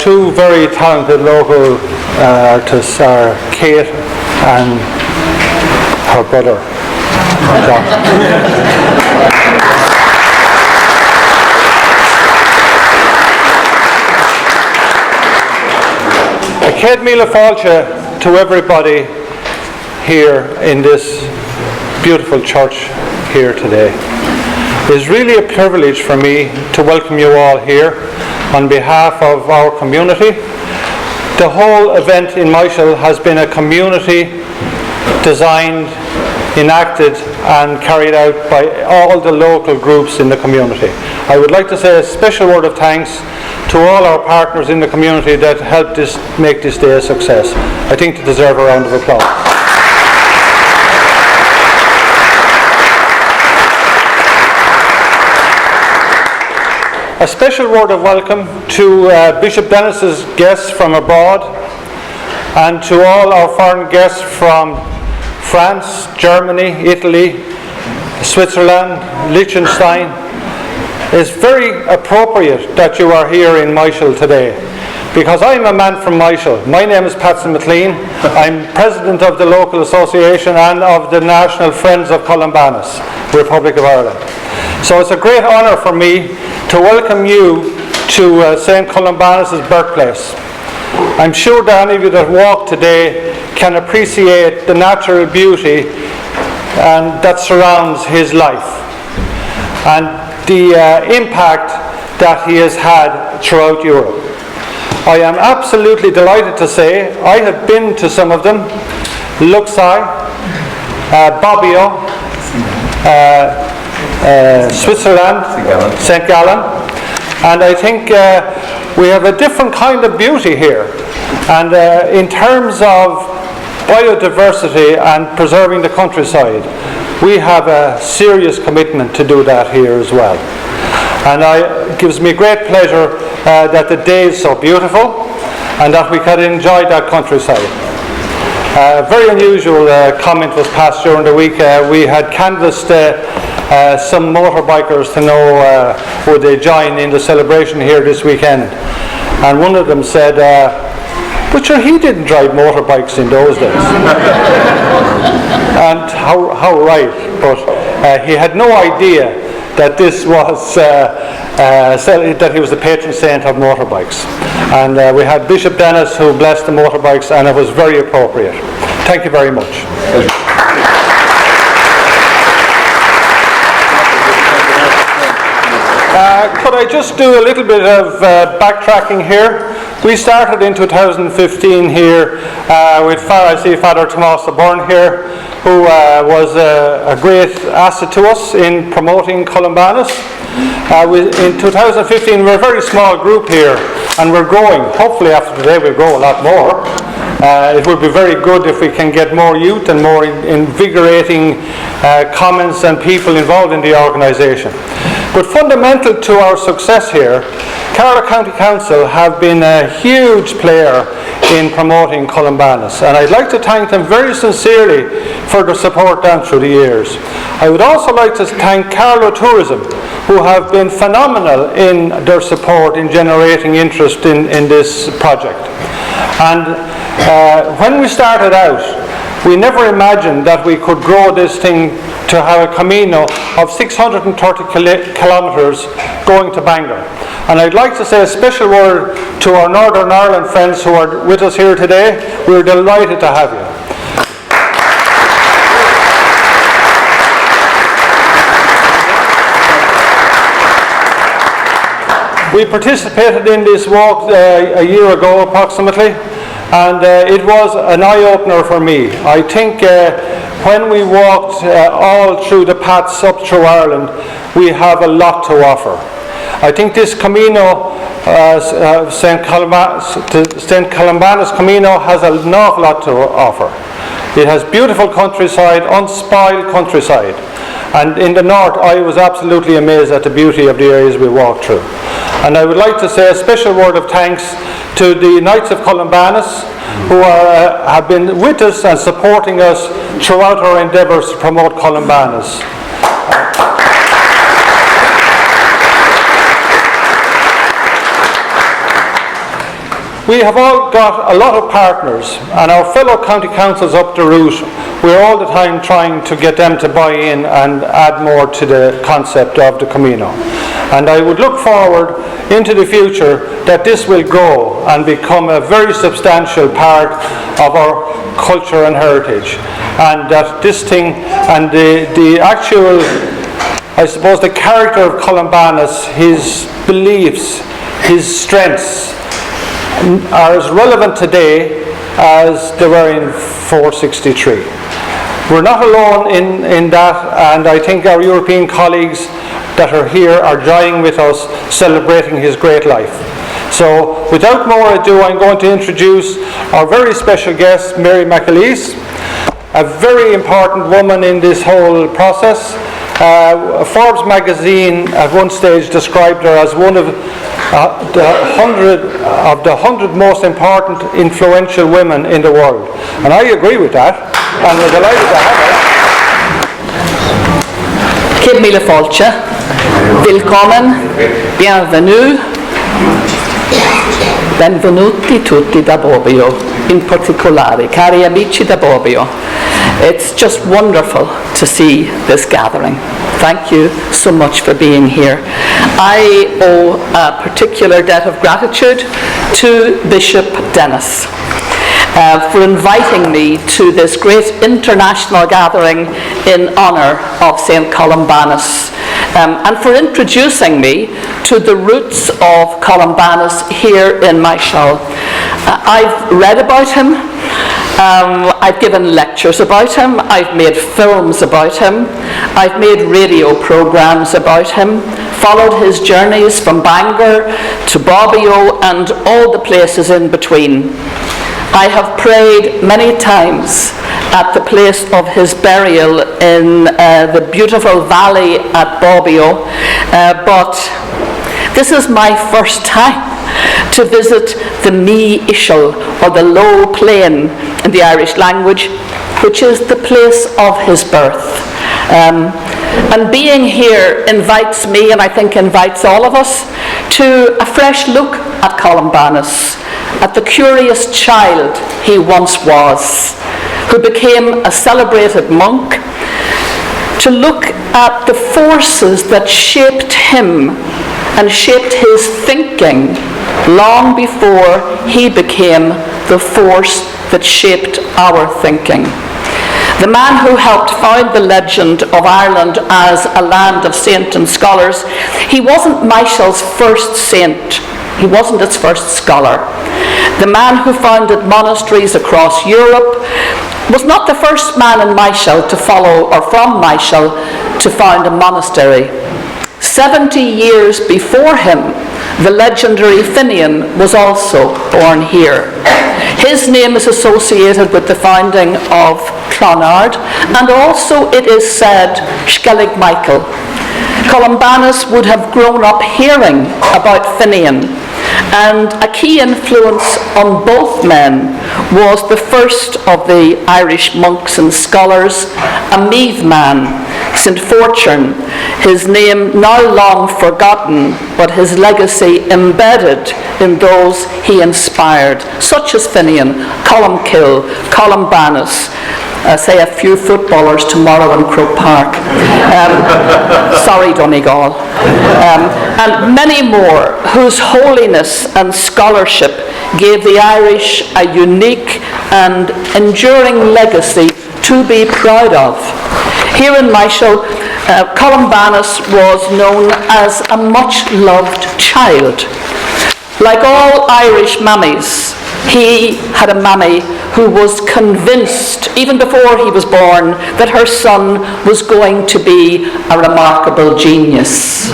two very talented local artists are Kate and her brother, John. Céad míle fáilte to everybody here in this beautiful church here today. It is really a privilege for me to welcome you all here on behalf of our community. The whole event in Myshall has been a community designed, enacted and carried out by all the local groups in the community. I would like to say a special word of thanks to all our partners in the community that helped make this day a success. I think they deserve a round of applause. A special word of welcome to Bishop Dennis's guests from abroad and to all our foreign guests from France, Germany, Italy, Switzerland, Liechtenstein. It's very appropriate that you are here in Myshall today, because I'm a man from Myshall. My name is Patsy McLean. I'm president of the local association and of the National Friends of Columbanus, Republic of Ireland. So it's a great honour for me to welcome you to St. Columbanus' birthplace. I'm sure that any of you that walk today can appreciate the natural beauty that surrounds his life and the impact that he has had throughout Europe. I am absolutely delighted to say I have been to some of them: Luxeuil, Bobbio, Switzerland, St. Gallen, and I think we have a different kind of beauty here. And in terms of biodiversity and preserving the countryside, we have a serious commitment to do that here as well. And it gives me great pleasure that the day is so beautiful and that we can enjoy that countryside. A very unusual comment was passed during the week. We had canvassed some motorbikers to know would they join in the celebration here this weekend. And one of them said, but sure, he didn't drive motorbikes in those days. And how right, but he had no idea that this was that he was the patron saint of motorbikes. And we had Bishop Dennis who blessed the motorbikes, and it was very appropriate. Thank you very much. Could I just do a little bit of backtracking here? We started in 2015 here with I see Father Tomás O'Byrne here, who was a great asset to us in promoting Columbanus. In 2015 we're a very small group here and we're growing. Hopefully after today we'll grow a lot more. It would be very good if we can get more youth and more invigorating comments and people involved in the organisation. But fundamental to our success here, Carlow County Council have been a huge player in promoting Columbanus, and I'd like to thank them very sincerely for their support down through the years. I would also like to thank Carlow Tourism, who have been phenomenal in their support in generating interest in this project. And when we started out, we never imagined that we could grow this thing to have a Camino of 630 kilometres going to Bangor. And I'd like to say a special word to our Northern Ireland friends who are with us here today. We're delighted to have you. We participated in this walk a year ago approximately, and it was an eye-opener for me. I think when we walked all through the paths up through Ireland, we have a lot to offer. I think this Camino, St. Columbanus Camino, has an awful lot to offer. It has beautiful countryside, unspoiled countryside. And in the north, I was absolutely amazed at the beauty of the areas we walked through. And I would like to say a special word of thanks to the Knights of Columbanus, who have been with us and supporting us throughout our endeavours to promote Columbanus. we have all got a lot of partners, and our fellow county councils up the route, we're all the time trying to get them to buy in and add more to the concept of the Camino. And I would look forward into the future that this will grow and become a very substantial part of our culture and heritage, and that this thing and the actual, I suppose, the character of Columbanus, his beliefs, his strengths, are as relevant today as they were in 463. We're not alone in that, and I think our European colleagues that are here are joining with us, celebrating his great life. So without more ado, I'm going to introduce our very special guest, Mary McAleese, a very important woman in this whole process. Forbes magazine at one stage described her as one of the 100 most important influential women in the world. And I agree with that, and we're delighted to have her. Che mille folce, willkommen, bienvenue, benvenuti tutti da Bobbio, in particolare, cari amici da Bobbio. It's just wonderful to see this gathering. Thank you so much for being here. I owe a particular debt of gratitude to Bishop Dennis for inviting me to this great international gathering in honour of St. Columbanus, and for introducing me to the roots of Columbanus here in Myshall. I've read about him, I've given lectures about him, I've made films about him, I've made radio programmes about him, followed his journeys from Bangor to Bobbio and all the places in between. I have prayed many times at the place of his burial in the beautiful valley at Bobbio, but this is my first time to visit the Myshall, or the low plain in the Irish language, which is the place of his birth. And being here invites me, and I think invites all of us, to a fresh look at Columbanus, at the curious child he once was, who became a celebrated monk, to look at the forces that shaped him and shaped his thinking long before he became the force that shaped our thinking. The man who helped found the legend of Ireland as a land of saints and scholars, he wasn't Myshall's first saint. He wasn't its first scholar. The man who founded monasteries across Europe was not the first man in Myshall to follow, or from Myshall, to found a monastery. 70 years before him, the legendary Finian was also born here. His name is associated with the founding of Clonard, and also, it is said, Skellig Michael. Columbanus would have grown up hearing about Finian, and a key influence on both men was the first of the Irish monks and scholars, a Meath man, St. Fortune, his name now long forgotten, but his legacy embedded in those he inspired, such as Finian, Columkill, Columbanus, say a few footballers tomorrow in Croke Park. Sorry, Donegal. And many more whose holiness and scholarship gave the Irish a unique and enduring legacy to be proud of. Here in Myshall, Columbanus was known as a much-loved child. Like all Irish mammies, he had a mammy who was convinced, even before he was born, that her son was going to be a remarkable genius.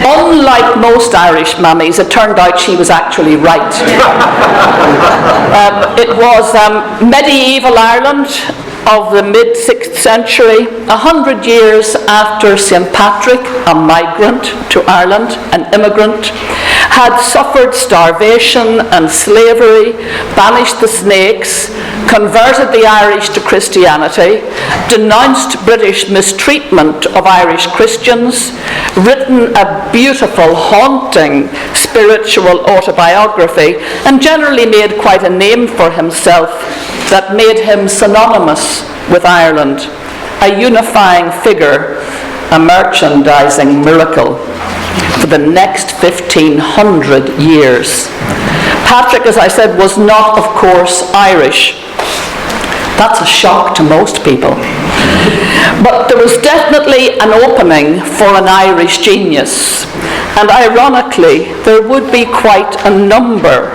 Unlike most Irish mammies, it turned out she was actually right. It was medieval Ireland of the mid-6th century, 100 years after St. Patrick, a migrant to Ireland, an immigrant, had suffered starvation and slavery, banished the snakes, converted the Irish to Christianity, denounced British mistreatment of Irish Christians, written a beautiful, haunting spiritual autobiography, and generally made quite a name for himself that made him synonymous with Ireland, a unifying figure, a merchandising miracle for the next 1500 years. Patrick, as I said, was not, of course, Irish. That's a shock to most people. But there was definitely an opening for an Irish genius. And ironically, there would be quite a number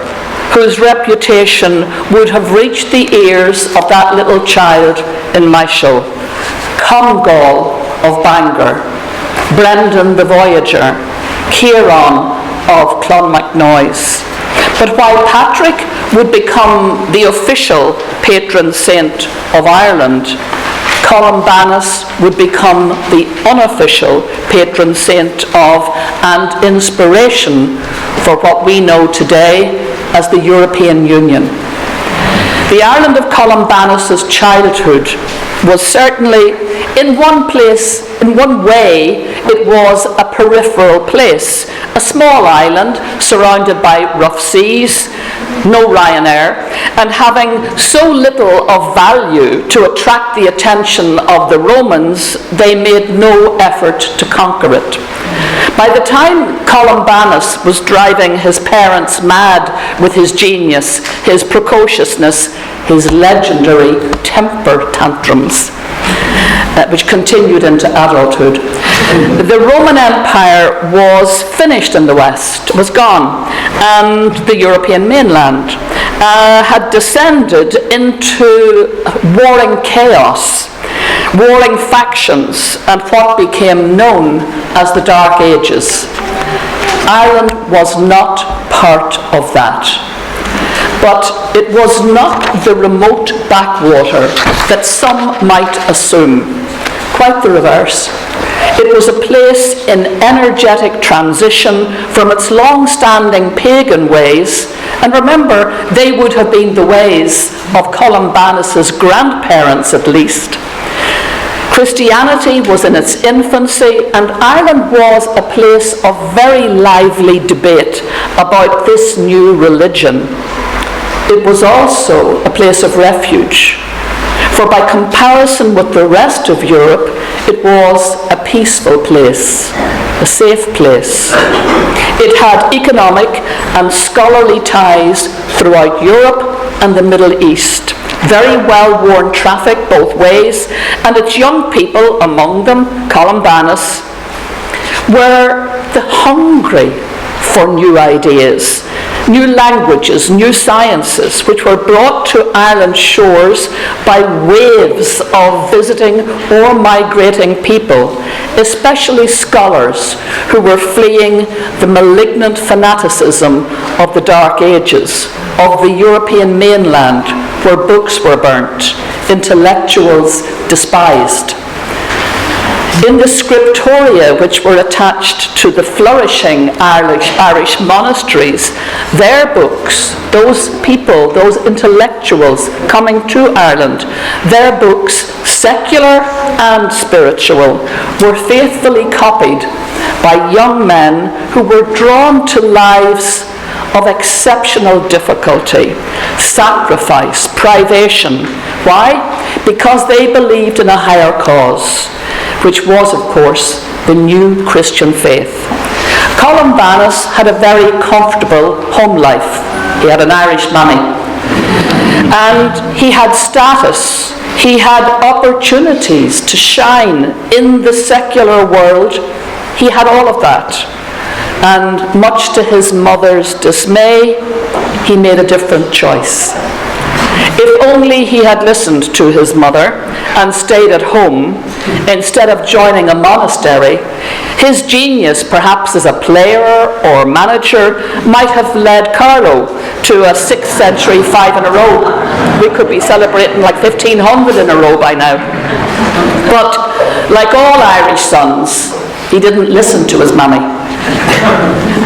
whose reputation would have reached the ears of that little child in Myshall. Comgall of Bangor, Brendan the Voyager, Kieran of Clonmacnoise. But while Patrick would become the official patron saint of Ireland, Columbanus would become the unofficial patron saint of and inspiration for what we know today as the European Union. The Ireland of Columbanus' childhood was certainly, in one place, in one way, it was a peripheral place. A small island surrounded by rough seas, no Ryanair, and having so little of value to attract the attention of the Romans, they made no effort to conquer it. By the time Columbanus was driving his parents mad with his genius, his precociousness, his legendary temper tantrums, which continued into adulthood. The Roman Empire was finished in the West, was gone, and the European mainland had descended into warring chaos, warring factions, and what became known as the Dark Ages. Ireland was not part of that. But it was not the remote backwater that some might assume. Quite the reverse. It was a place in energetic transition from its long-standing pagan ways, and remember, they would have been the ways of Columbanus' grandparents at least. Christianity was in its infancy, and Ireland was a place of very lively debate about this new religion. It was also a place of refuge, for by comparison with the rest of Europe, it was a peaceful place, a safe place. It had economic and scholarly ties throughout Europe and the Middle East. Very well-worn traffic both ways, and its young people, among them Columbanus, were hungry for new ideas, new languages, new sciences, which were brought to Ireland's shores by waves of visiting or migrating people, especially scholars who were fleeing the malignant fanaticism of the Dark Ages, of the European mainland, where books were burnt, intellectuals despised. In the scriptoria which were attached to the flourishing Irish monasteries, their books, those people, those intellectuals coming to Ireland, their books, secular and spiritual, were faithfully copied by young men who were drawn to lives of exceptional difficulty, sacrifice, privation. Why? Because they believed in a higher cause, which was, of course, the new Christian faith. Columbanus had a very comfortable home life. He had an Irish mammy. And he had status. He had opportunities to shine in the secular world. He had all of that. And much to his mother's dismay, he made a different choice. If only he had listened to his mother and stayed at home instead of joining a monastery, his genius, perhaps as a player or manager, might have led Carlow to a 6th century 5 in a row. We could be celebrating like 1500 in a row by now. But like all Irish sons, he didn't listen to his mammy.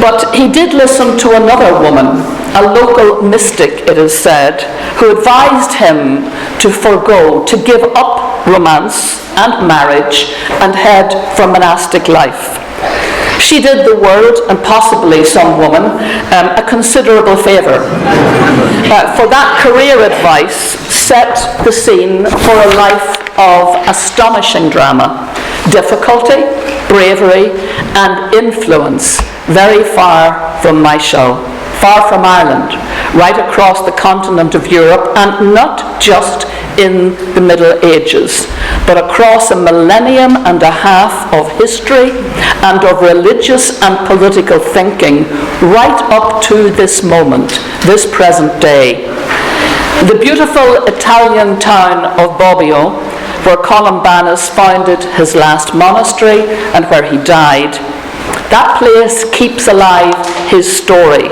But he did listen to another woman, a local mystic, it is said, who advised him to forego, to give up romance and marriage and head for monastic life. She did the world, and possibly some woman, a considerable favour. For that career advice set the scene for a life of astonishing drama, difficulty, bravery and influence, very far from Myshall, far from Ireland, right across the continent of Europe, and not just in the Middle Ages, but across a millennium and a half of history and of religious and political thinking, right up to this moment, this present day. The beautiful Italian town of Bobbio, where Columbanus founded his last monastery and where he died, that place keeps alive his story,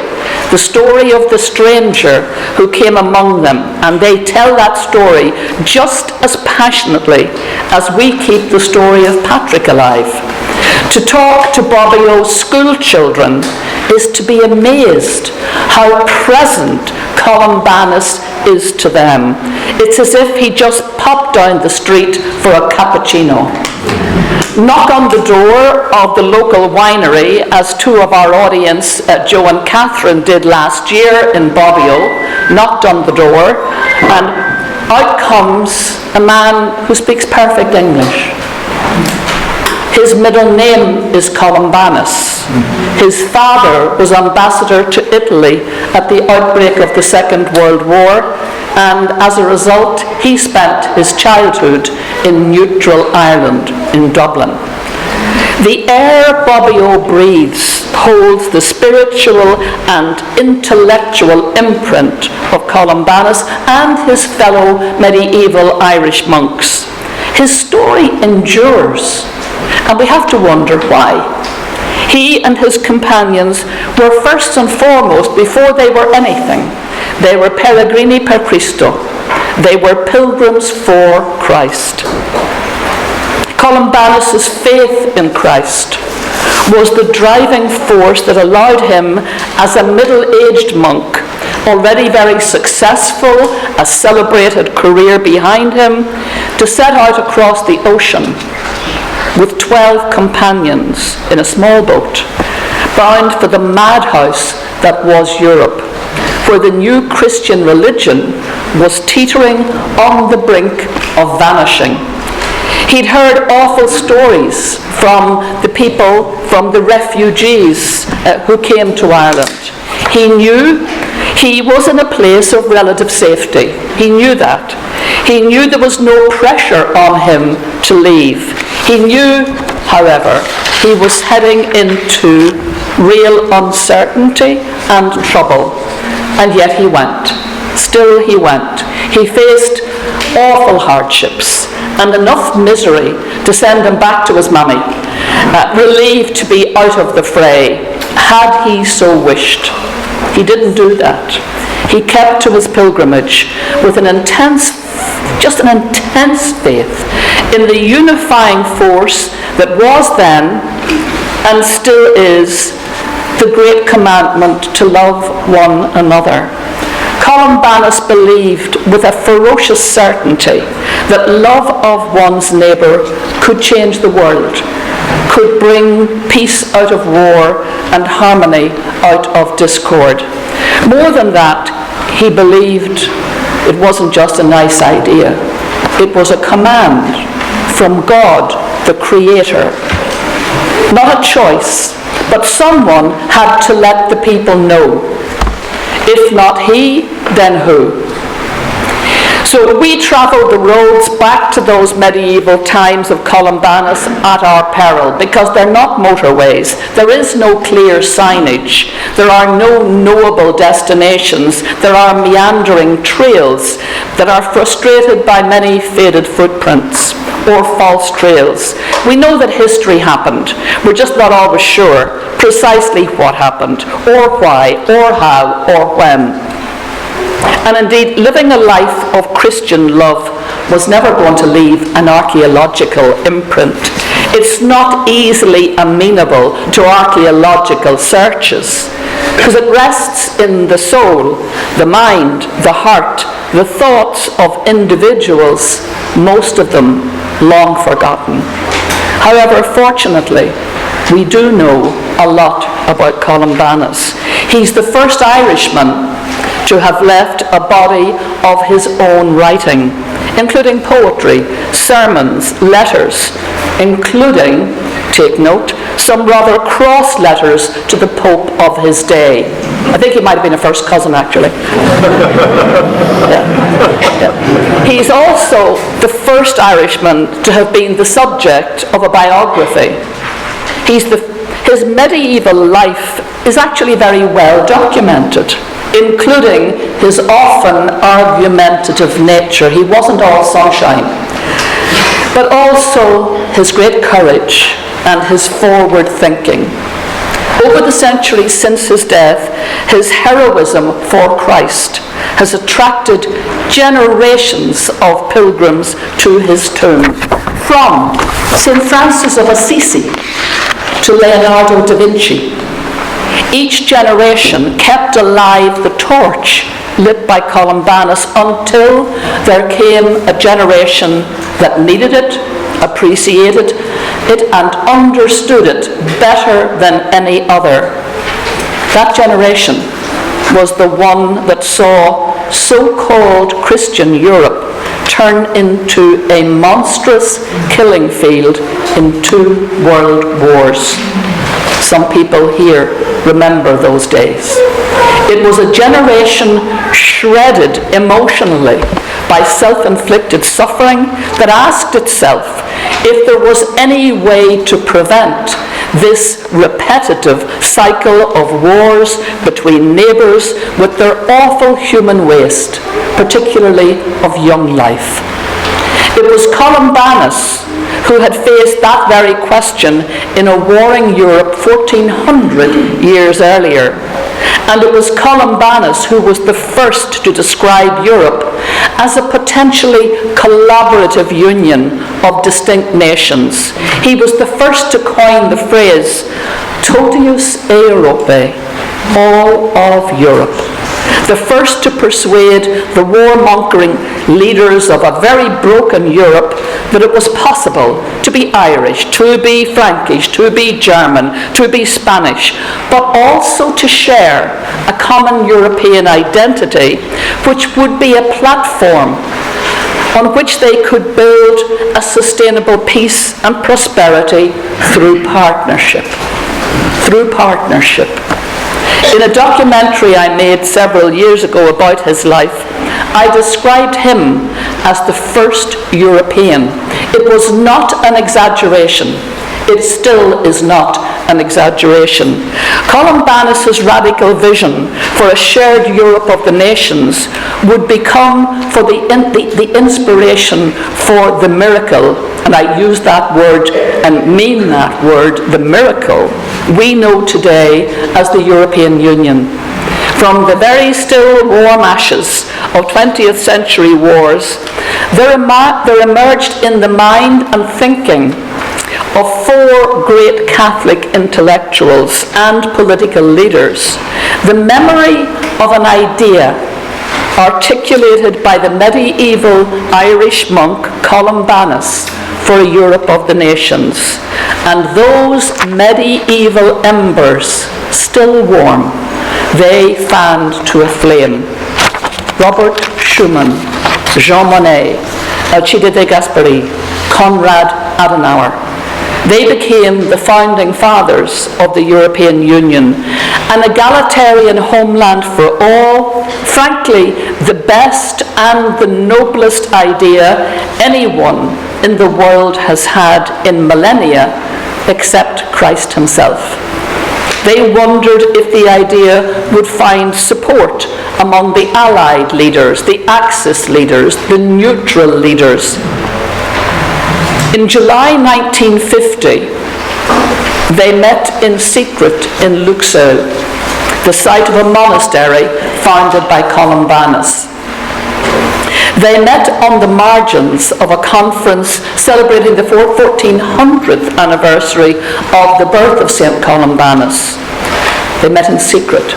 the story of the stranger who came among them, and they tell that story just as passionately as we keep the story of Patrick alive. To talk to Bobbio's school children is to be amazed how present Columbanus is to them. It's as if he just popped down the street for a cappuccino. Knock on the door of the local winery, as two of our audience, Joe and Catherine, did last year in Bobbio, knocked on the door, and out comes a man who speaks perfect English. His middle name is Columbanus. His father was ambassador to Italy at the outbreak of the Second World War, and as a result, he spent his childhood in neutral Ireland, in Dublin. The air Bobbio breathes holds the spiritual and intellectual imprint of Columbanus and his fellow medieval Irish monks. His story endures, and we have to wonder why. He and his companions were first and foremost, before they were anything, they were peregrini per Christo. They were pilgrims for Christ. Columbanus' faith in Christ was the driving force that allowed him, as a middle-aged monk, already very successful, a celebrated career behind him, to set out across the ocean with 12 companions in a small boat, bound for the madhouse that was Europe, where the new Christian religion was teetering on the brink of vanishing. He'd heard awful stories from the people, from the refugees who came to Ireland. He knew he was in a place of relative safety. He knew that. He knew there was no pressure on him to leave. He knew, however, he was heading into real uncertainty and trouble. And yet he went. Still he went. He faced awful hardships and enough misery to send him back to his mummy, relieved to be out of the fray, had he so wished. He didn't do that. He kept to his pilgrimage with an intense faith in the unifying force that was then and still is the great commandment to love one another. Columbanus believed with a ferocious certainty that love of one's neighbour could change the world, could bring peace out of war and harmony out of discord. More than that, he believed it wasn't just a nice idea. It was a command from God, the Creator. Not a choice, but someone had to let the people know. If not he, then who? So we travelled the roads back to those medieval times of Columbanus at our peril, because they're not motorways. There is no clear signage. There are no knowable destinations. There are meandering trails that are frustrated by many faded footprints or false trails. We know that history happened. We're just not always sure precisely what happened, or why, or how, or when. And indeed, living a life of Christian love was never going to leave an archaeological imprint. It's not easily amenable to archaeological searches, because it rests in the soul, the mind, the heart, the thoughts of individuals, most of them long forgotten. However, fortunately, we do know a lot about Columbanus. He's the first Irishman to have left a body of his own writing, including poetry, sermons, letters, including, take note, some rather cross letters to the Pope of his day. I think he might have been a first cousin, actually. Yeah. He's also the first Irishman to have been the subject of a biography. His medieval life is actually very well documented, including his often argumentative nature. He wasn't all sunshine, but also his great courage and his forward thinking. Over the centuries since his death, his heroism for Christ has attracted generations of pilgrims to his tomb, from St. Francis of Assisi to Leonardo da Vinci. Each generation kept alive the torch lit by Columbanus until there came a generation that needed it, appreciated it, and understood it better than any other. That generation was the one that saw so-called Christian Europe turn into a monstrous killing field in 2 world wars. Some people here remember those days. It was a generation shredded emotionally by self-inflicted suffering that asked itself if there was any way to prevent this repetitive cycle of wars between neighbours with their awful human waste, particularly of young life. It was Columbanus who had faced that very question in a warring Europe 1400 years earlier. And it was Columbanus who was the first to describe Europe as a potentially collaborative union of distinct nations. He was the first to coin the phrase totius Europae, all of Europe. The first to persuade the warmongering leaders of a very broken Europe that it was possible to be Irish, to be Frankish, to be German, to be Spanish, but also to share a common European identity which would be a platform on which they could build a sustainable peace and prosperity through partnership. Through partnership. In a documentary I made several years ago about his life, I described him as the first European. It was not an exaggeration. It still is not an exaggeration. Columbanus' radical vision for a shared Europe of the nations would become for the inspiration for the miracle, and I use that word and mean that word, the miracle we know today as the European Union. From the very still warm ashes of 20th century wars, there emerged in the mind and thinking of 4 great Catholic intellectuals and political leaders the memory of an idea articulated by the medieval Irish monk Columbanus for a Europe of the nations. And those medieval embers, still warm, they fanned to a flame. Robert Schumann, Jean Monnet, Alcide de Gasperi, Konrad Adenauer. They became the founding fathers of the European Union, an egalitarian homeland for all, frankly, the best and the noblest idea anyone in the world has had in millennia, except Christ himself. They wondered if the idea would find support among the Allied leaders, the Axis leaders, the neutral leaders. In July 1950, they met in secret in Luxeuil, the site of a monastery founded by Columbanus. They met on the margins of a conference celebrating the 1400th anniversary of the birth of St. Columbanus. They met in secret.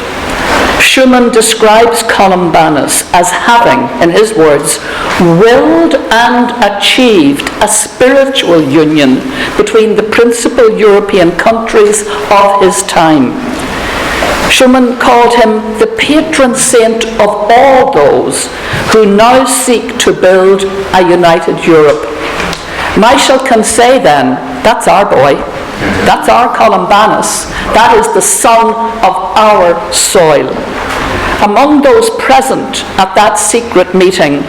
Schumann describes Columbanus as having, in his words, willed and achieved a spiritual union between the principal European countries of his time. Schumann called him the patron saint of all those who now seek to build a united Europe. Myshall can say then, that's our boy, that's our Columbanus, that is the son of our soil. Among those present at that secret meeting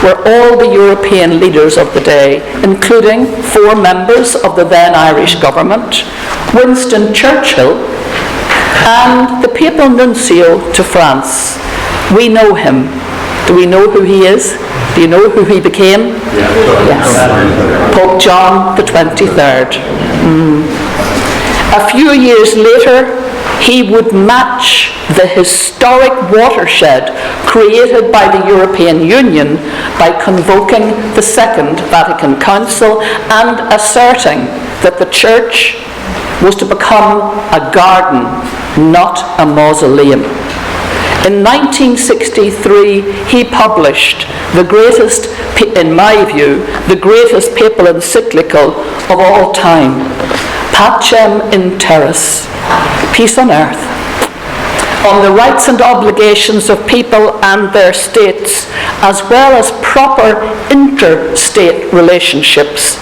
were all the European leaders of the day, including 4 members of the then Irish government, Winston Churchill, and the papal nuncio to France. We know him. Do we know who he is? Do you know who he became? Yes. Pope John the 23rd. A few years later, he would match the historic watershed created by the European Union by convoking the Second Vatican Council and asserting that the Church was to become a garden, not a mausoleum. In 1963, he published the greatest, in my view, the greatest papal encyclical of all time, Pacem in Terris, Peace on Earth, on the rights and obligations of people and their states, as well as proper interstate relationships.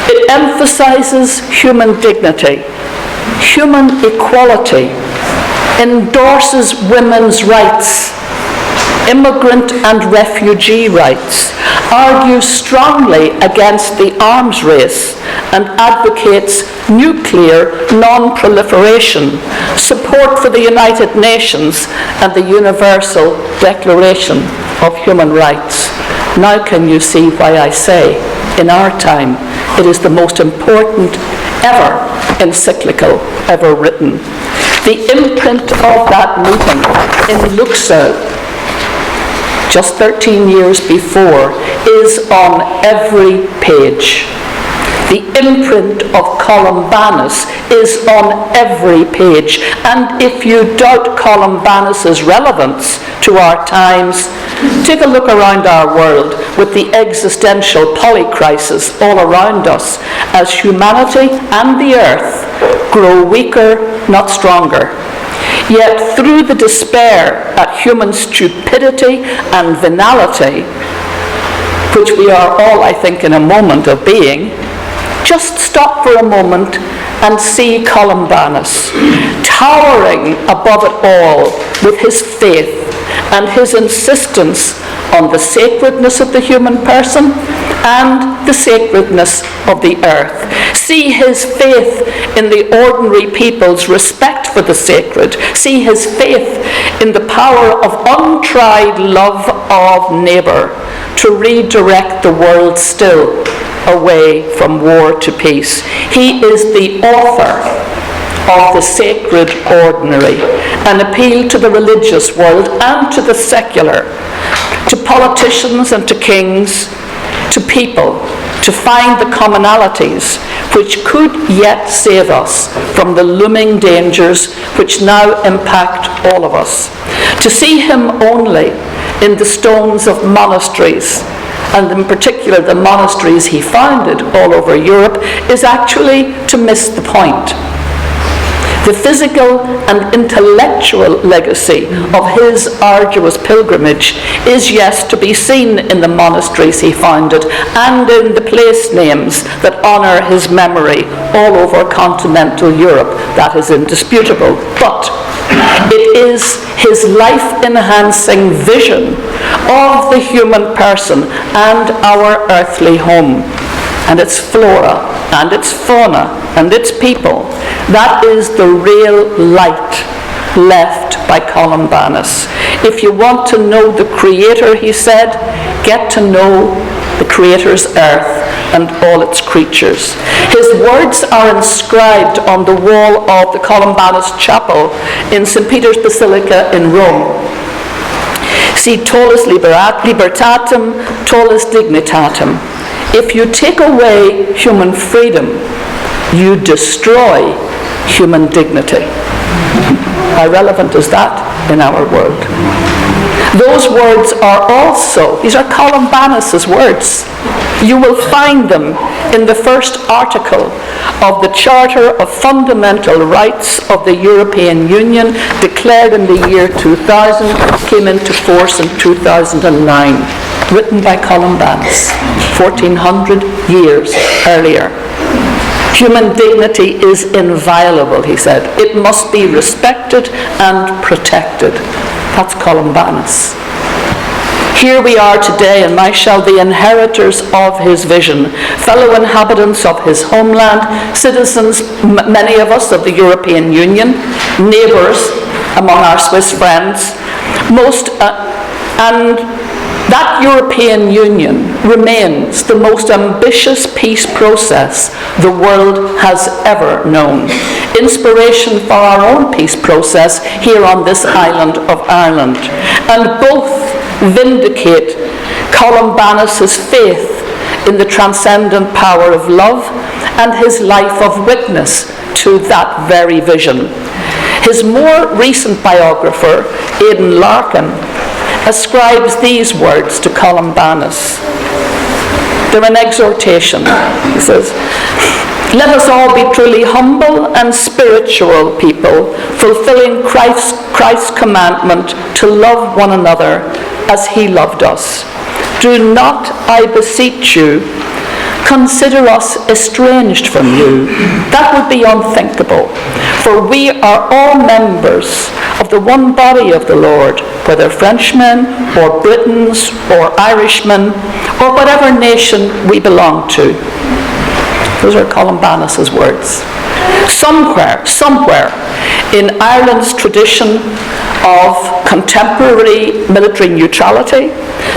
It emphasizes human dignity, human equality, endorses women's rights, immigrant and refugee rights, argues strongly against the arms race, and advocates nuclear non-proliferation, support for the United Nations and the Universal Declaration of Human Rights. Now can you see why I say, in our time, it is the most important ever encyclical ever written. The imprint of that meeting in Luxeuil, just 13 years before, is on every page. The imprint of Columbanus is on every page. And if you doubt Columbanus' relevance to our times, take a look around our world with the existential polycrisis all around us as humanity and the earth grow weaker, not stronger. Yet through the despair at human stupidity and venality, which we are all, I think, in a moment of being, just stop for a moment and see Columbanus towering above it all with his faith and his insistence on the sacredness of the human person and the sacredness of the earth. See his faith in the ordinary people's respect for the sacred. See his faith in the power of untried love of neighbour to redirect the world still away from war to peace. He is the author of the sacred ordinary, an appeal to the religious world and to the secular, to politicians and to kings, to people, to find the commonalities which could yet save us from the looming dangers which now impact all of us. To see him only in the stones of monasteries, and in particular the monasteries he founded all over Europe, is actually to miss the point. The physical and intellectual legacy of his arduous pilgrimage is yet to be seen in the monasteries he founded and in the place names that honour his memory all over continental Europe. That is indisputable. But it is his life-enhancing vision of the human person and our earthly home, and its flora, and its fauna, and its people. That is the real light left by Columbanus. If you want to know the Creator, he said, get to know the Creator's earth and all its creatures. His words are inscribed on the wall of the Columbanus Chapel in St. Peter's Basilica in Rome. Si tollis libertatem, tollis dignitatem. If you take away human freedom, you destroy human dignity. How relevant is that in our world? Those words are also, these are Columbanus' words. You will find them in the first article of the Charter of Fundamental Rights of the European Union, declared in the year 2000, came into force in 2009, written by Columbanus, 1400 years earlier. Human dignity is inviolable, he said. It must be respected and protected. That's Columbanus. Here we are today in Myshall, the inheritors of his vision, fellow inhabitants of his homeland, citizens, many of us, of the European Union, neighbours among our Swiss friends, and that European Union remains the most ambitious peace process the world has ever known. Inspiration for our own peace process here on this island of Ireland. And both vindicate Columbanus' faith in the transcendent power of love and his life of witness to that very vision. His more recent biographer, Aidan Larkin, ascribes these words to Columbanus. They're an exhortation. He says, "Let us all be truly humble and spiritual people, fulfilling Christ's commandment to love one another as he loved us. Do not, I beseech you, consider us estranged from you." That would be unthinkable. For we are all members of the one body of the Lord, whether Frenchmen or Britons or Irishmen or whatever nation we belong to. Those are Columbanus' words. Somewhere in Ireland's tradition of contemporary military neutrality,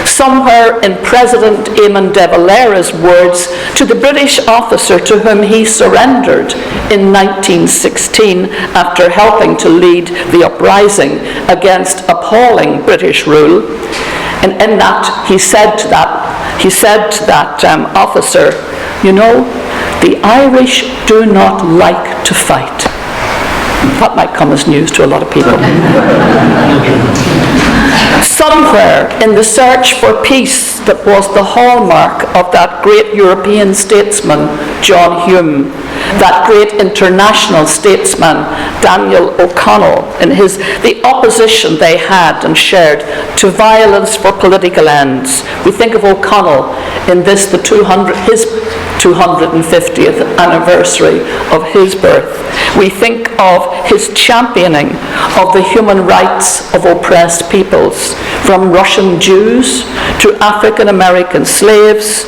somewhere in President Eamon de Valera's words to the British officer to whom he surrendered in 1916 after helping to lead the uprising against appalling British rule, and in that he said to that officer, "You know, the Irish do not like to fight." That might come as news to a lot of people. Somewhere in the search for peace that was the hallmark of that great European statesman, John Hume, that great international statesman, Daniel O'Connell, in the opposition they had and shared to violence for political ends. We think of O'Connell in his 250th anniversary of his birth. We think of his championing of the human rights of oppressed peoples, from Russian Jews to African American slaves.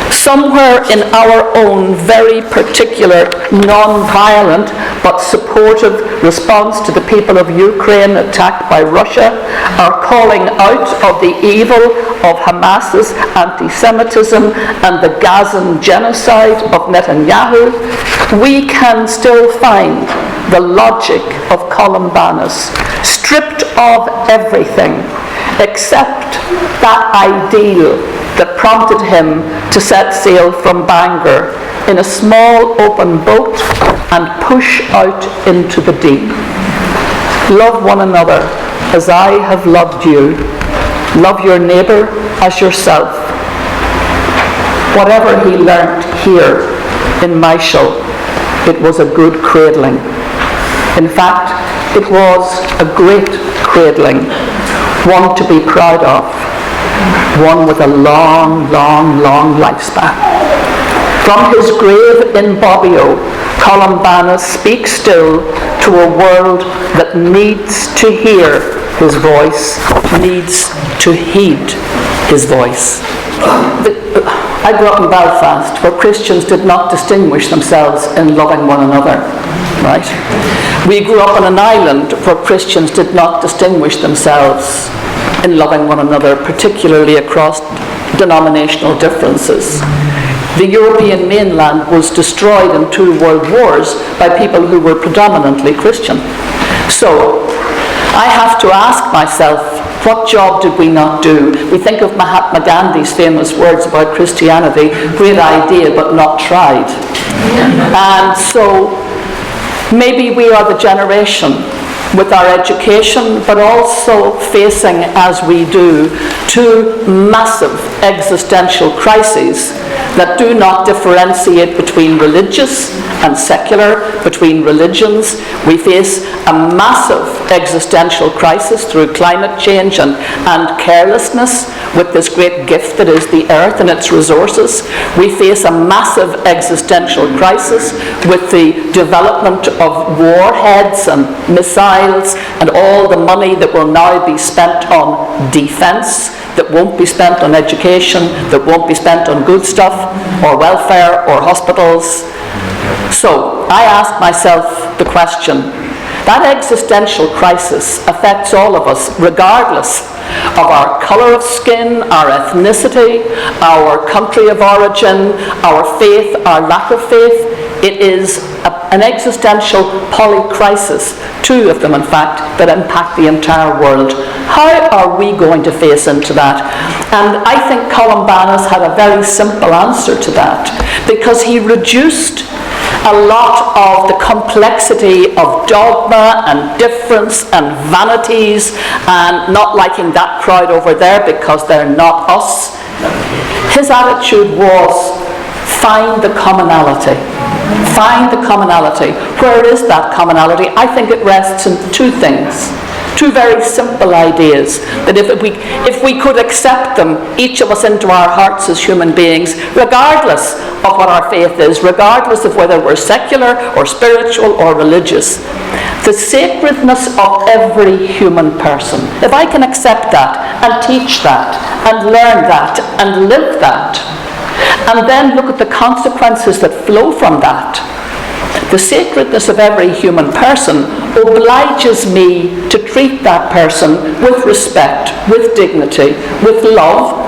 Somewhere in our own very particular non-violent but supportive response to the people of Ukraine attacked by Russia, our calling out of the evil of Hamas's anti-Semitism and the Gazan genocide of Netanyahu, we can still find the logic of Columbanus, stripped of everything except that ideal that prompted him to set sail from Bangor in a small open boat and push out into the deep. Love one another as I have loved you. Love your neighbour as yourself. Whatever he learnt here in Myshall, it was a good cradling. In fact, it was a great cradling, one to be proud of, one with a long, long, long lifespan. From his grave in Bobbio, Columbanus speaks still to a world that needs to hear his voice, needs to heed his voice. I grew up in Belfast, where Christians did not distinguish themselves in loving one another, right? We grew up on an island where Christians did not distinguish themselves in loving one another, particularly across denominational differences. The European mainland was destroyed in 2 world wars by people who were predominantly Christian. So I have to ask myself What job did we not do? We think of Mahatma Gandhi's famous words about Christianity, great idea but not tried. And so maybe we are the generation with our education, but also facing, as we do, two massive existential crises that do not differentiate between religious and secular, between religions. We face a massive existential crisis through climate change and carelessness with this great gift that is the earth and its resources. We face a massive existential crisis with the development of warheads and missiles and all the money that will now be spent on defence, that won't be spent on education, that won't be spent on good stuff or welfare or hospitals. So I ask myself the question, that existential crisis affects all of us regardless of our colour of skin, our ethnicity, our country of origin, our faith, our lack of faith. It is an existential polycrisis, two of them in fact, that impact the entire world. How are we going to face into that? And I think Columbanus had a very simple answer to that, because he reduced a lot of the complexity of dogma and difference and vanities and not liking that crowd over there because they're not us. His attitude was, find the commonality. Find the commonality. Where is that commonality? I think it rests in two things. Two very simple ideas, that if we could accept them, each of us into our hearts as human beings, regardless of what our faith is, regardless of whether we're secular or spiritual or religious, the sacredness of every human person, if I can accept that and teach that and learn that and live that, and then look at the consequences that flow from that, the sacredness of every human person obliges me to treat that person with respect, with dignity, with love,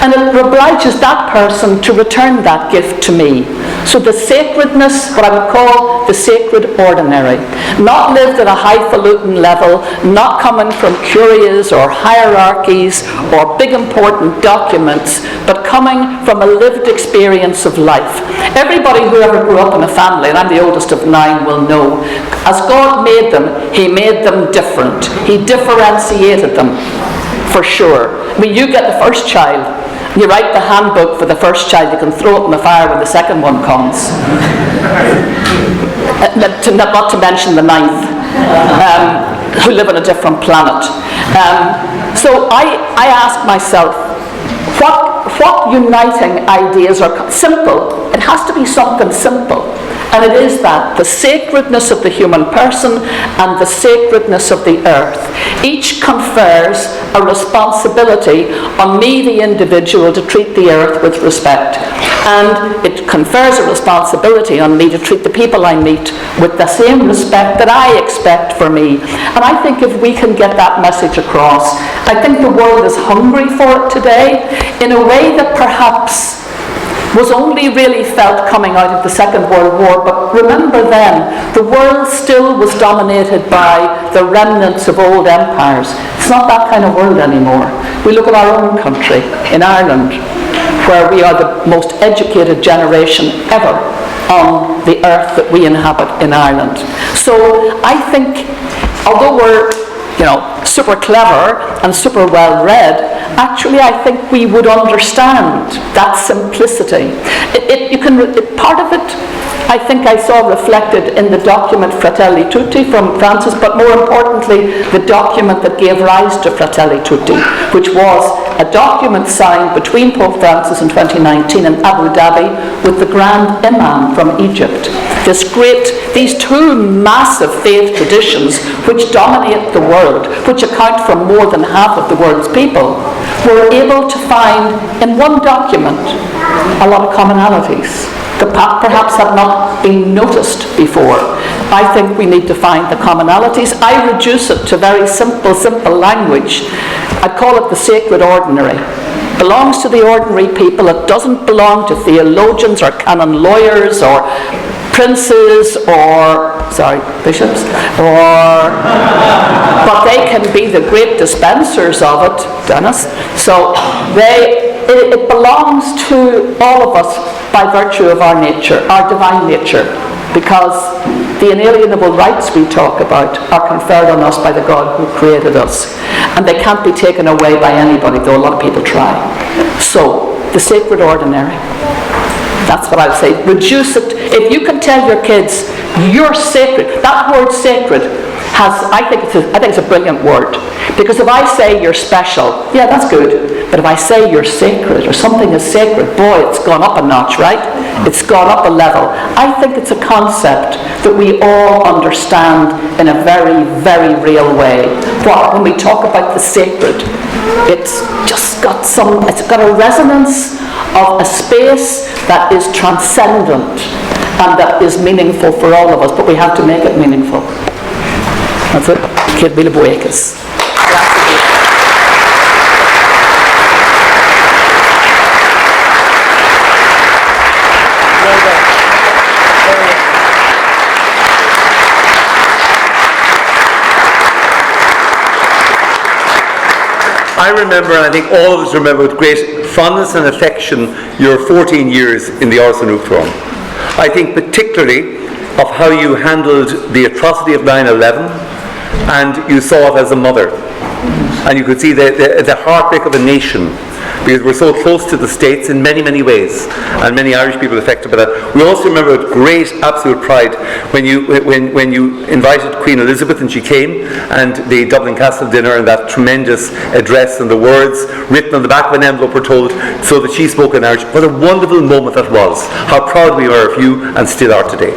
and it obliges that person to return that gift to me. So the sacredness, what I would call the sacred ordinary, not lived at a highfalutin level, not coming from curias or hierarchies or big important documents, but coming from a lived experience of life. Everybody who ever grew up in a family, and I'm the oldest of 9, will know, as God made them, He made them different. He differentiated them, for sure. I mean, you get the first child, you write the handbook for the first child, you can throw it in the fire when the second one comes. Not to mention the 9th, who live on a different planet. So I ask myself, what uniting ideas are simple? It has to be something simple. And it is that, the sacredness of the human person and the sacredness of the earth. Each confers a responsibility on me, the individual, to treat the earth with respect. And it confers a responsibility on me to treat the people I meet with the same respect that I expect for me. And I think if we can get that message across, I think the world is hungry for it today in a way that perhaps was only really felt coming out of the Second World War. But remember then, the world still was dominated by the remnants of old empires. It's not that kind of world anymore. We look at our own country, in Ireland, where we are the most educated generation ever on the earth that we inhabit in Ireland. So I think, although we're super clever and super well read, actually I think we would understand that simplicity. Part of it, I think I saw reflected in the document Fratelli Tutti from Francis, but more importantly, the document that gave rise to Fratelli Tutti, which was a document signed between Pope Francis in 2019 in Abu Dhabi with the Grand Imam from Egypt. These two massive faith traditions which dominate the world, which account for more than half of the world's people, were able to find in one document a lot of commonalities that perhaps have not been noticed before. I think we need to find the commonalities. I reduce it to very simple language. I call it the sacred ordinary. It belongs to the ordinary people. It doesn't belong to theologians or canon lawyers or princes or, bishops, but they can be the great dispensers of it, Dennis. So it belongs to all of us by virtue of our nature, our divine nature, because the inalienable rights we talk about are conferred on us by the God who created us, and they can't be taken away by anybody, though a lot of people try. So, the sacred ordinary. That's what I would say. Reduce it. If you can tell your kids, you're sacred. That word sacred I think it's a brilliant word. Because if I say you're special, yeah, that's good. But if I say you're sacred, or something is sacred, boy, it's gone up a notch, right? It's gone up a level. I think it's a concept that we all understand in a very, very real way. But when we talk about the sacred, it's got a resonance of a space that is transcendent and that is meaningful for all of us, but we have to make it meaningful. That's it. Kid Bilabuekas. I remember, and I think all of us remember with great fondness and affection, your 14 years in the Ars Nocturne. I think particularly of how you handled the atrocity of 9/11, and you saw it as a mother. And you could see the heartbreak of a nation, because we're so close to the States in many, many ways, and many Irish people affected by that. We also remember with great absolute pride when you invited Queen Elizabeth, and she came, and the Dublin Castle dinner, and that tremendous address, and the words written on the back of an envelope were told so that she spoke in Irish. What a wonderful moment that was. How proud we were of you, and still are today.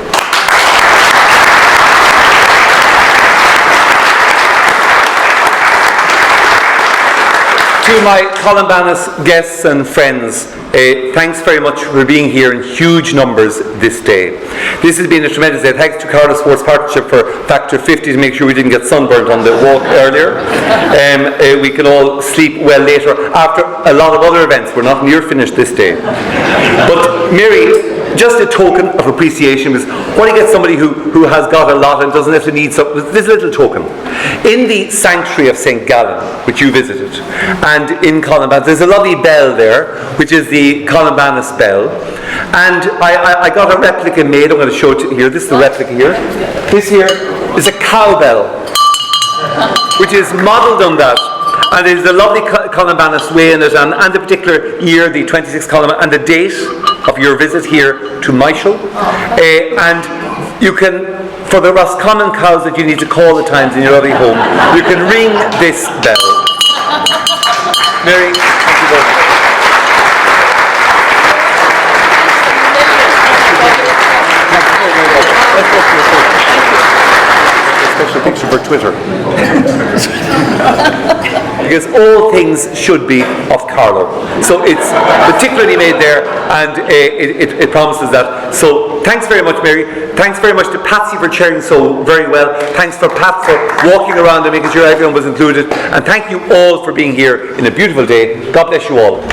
To my Columbanus guests and friends, thanks very much for being here in huge numbers this day. This has been a tremendous day. Thanks to Carlow Sports Partnership for Factor 50 to make sure we didn't get sunburned on the walk earlier. We can all sleep well later after a lot of other events. We're not near finished this day. But Mary, just a token of appreciation was, what do you get somebody who has got a lot and doesn't have to need something? This little token. In the sanctuary of St. Gallen, which you visited, and in Columban, there's a lovely bell there, which is the Columbanus bell. And I got a replica made. I'm going to show it to you here. This is the replica here. This here is a cowbell, which is modelled on that. And there's a lovely Columbanus way in it, and the particular year, the 26th Columban, and the date of your visit here to Myshall. And you can, for the Roscommon cows that you need to call at times in your lovely home, you can ring this bell. Mary, thank you very much. Let's go to a special picture for Twitter. Because all things should be of Carlow. So it's particularly made there, and it promises that. So thanks very much, Mary. Thanks very much to Patsy for chairing so very well. Thanks for Pat for walking around and making sure everyone was included. And thank you all for being here in a beautiful day. God bless you all.